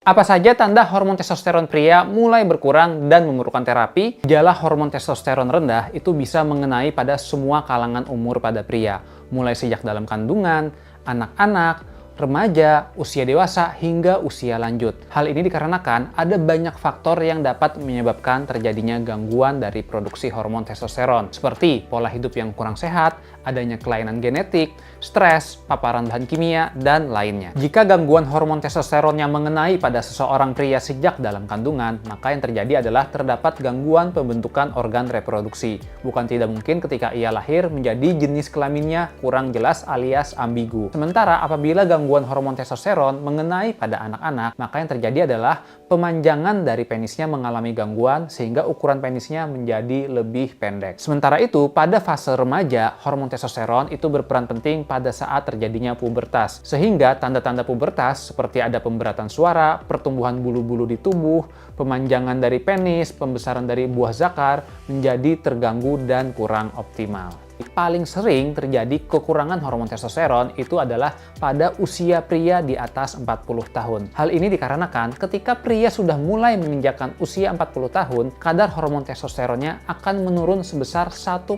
Apa saja tanda hormon testosteron pria mulai berkurang dan memerlukan terapi? Gejala hormon testosteron rendah itu bisa mengenai pada semua kalangan umur pada pria, mulai sejak dalam kandungan, anak-anak, remaja, usia dewasa, hingga usia lanjut. Hal ini dikarenakan ada banyak faktor yang dapat menyebabkan terjadinya gangguan dari produksi hormon testosteron, seperti pola hidup yang kurang sehat, adanya kelainan genetik, stres, paparan bahan kimia, dan lainnya. Jika gangguan hormon testosteron yang mengenai pada seseorang pria sejak dalam kandungan, maka yang terjadi adalah terdapat gangguan pembentukan organ reproduksi. Bukan tidak mungkin ketika ia lahir menjadi jenis kelaminnya kurang jelas alias ambigu. Sementara apabila gangguan hormon testosteron mengenai pada anak-anak, maka yang terjadi adalah pemanjangan dari penisnya mengalami gangguan sehingga ukuran penisnya menjadi lebih pendek. Sementara itu, pada fase remaja, hormon testosteron itu berperan penting pada saat terjadinya pubertas. Sehingga tanda-tanda pubertas seperti ada pemberatan suara, pertumbuhan bulu-bulu di tubuh, pemanjangan dari penis, pembesaran dari buah zakar menjadi terganggu dan kurang optimal. Paling sering terjadi kekurangan hormon testosteron itu adalah pada usia pria di atas 40 tahun. Hal ini dikarenakan ketika pria sudah mulai menginjakkan usia 40 tahun, kadar hormon testosteronnya akan menurun sebesar 1%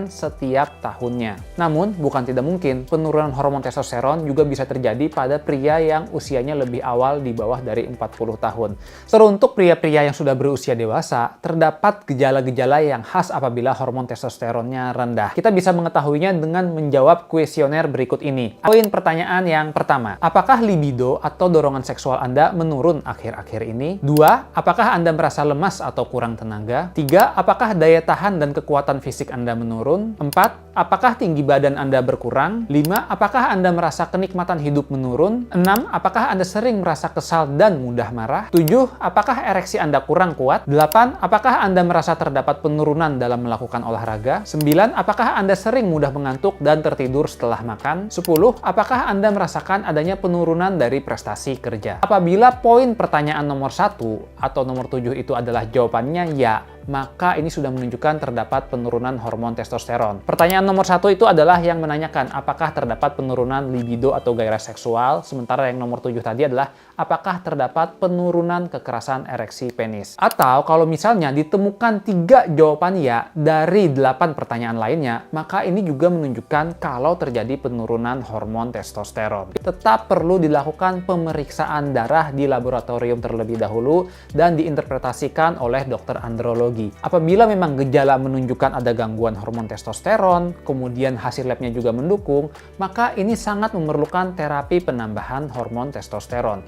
setiap tahunnya. Namun, bukan tidak mungkin penurunan hormon testosteron juga bisa terjadi pada pria yang usianya lebih awal di bawah dari 40 tahun. Teruntuk pria-pria yang sudah berusia dewasa, terdapat gejala-gejala yang khas apabila hormon testosteronnya rendah. Kita bisa mengetahuinya dengan menjawab kuesioner berikut ini. Poin pertanyaan yang pertama, apakah libido atau dorongan seksual Anda menurun akhir-akhir ini? 2. Apakah Anda merasa lemas atau kurang tenaga? 3. Apakah daya tahan dan kekuatan fisik Anda menurun? 4. Apakah tinggi badan Anda berkurang? 5. Apakah Anda merasa kenikmatan hidup menurun? 6. Apakah Anda sering merasa kesal dan mudah marah? 7. Apakah ereksi Anda kurang kuat? 8. Apakah Anda merasa terdapat penurunan dalam melakukan olahraga? 9. Apakah Anda sering mudah mengantuk dan tertidur setelah makan? 10. Apakah Anda merasakan adanya penurunan dari prestasi kerja? Apabila poin pertanyaan nomor 1 atau nomor 7 itu adalah jawabannya ya, maka ini sudah menunjukkan terdapat penurunan hormon testosteron. Pertanyaan nomor 1 itu adalah yang menanyakan apakah terdapat penurunan libido atau gairah seksual, sementara yang nomor 7 tadi adalah apakah terdapat penurunan kekerasan ereksi penis. Atau kalau misalnya ditemukan 3 jawaban ya dari 8 pertanyaan lainnya, maka ini juga menunjukkan kalau terjadi penurunan hormon testosteron. Tetap perlu dilakukan pemeriksaan darah di laboratorium terlebih dahulu dan diinterpretasikan oleh dokter andrologi. Apabila memang gejala menunjukkan ada gangguan hormon testosteron, kemudian hasil labnya juga mendukung, maka ini sangat memerlukan terapi penambahan hormon testosteron.